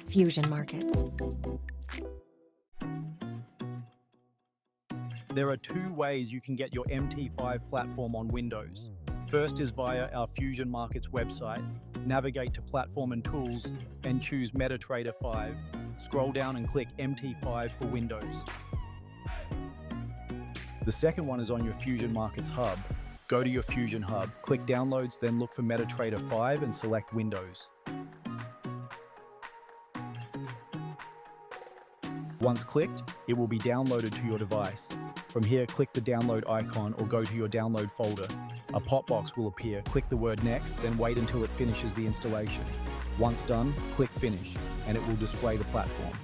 Fusion markets. There are two ways you can get your MT5 platform on Windows. First is via our Fusion Markets website. Navigate to Platform and Tools and choose MetaTrader 5. Scroll down and click MT5 for Windows. The second one is on your Fusion Markets hub. Go to your Fusion hub, click Downloads, then look for MetaTrader 5 and select Windows. Once clicked, it will be downloaded to your device. From here, click the download icon or go to your download folder. A pop box will appear. Click the word Next, then wait until it finishes the installation. Once done, click Finish, and it will display the platform.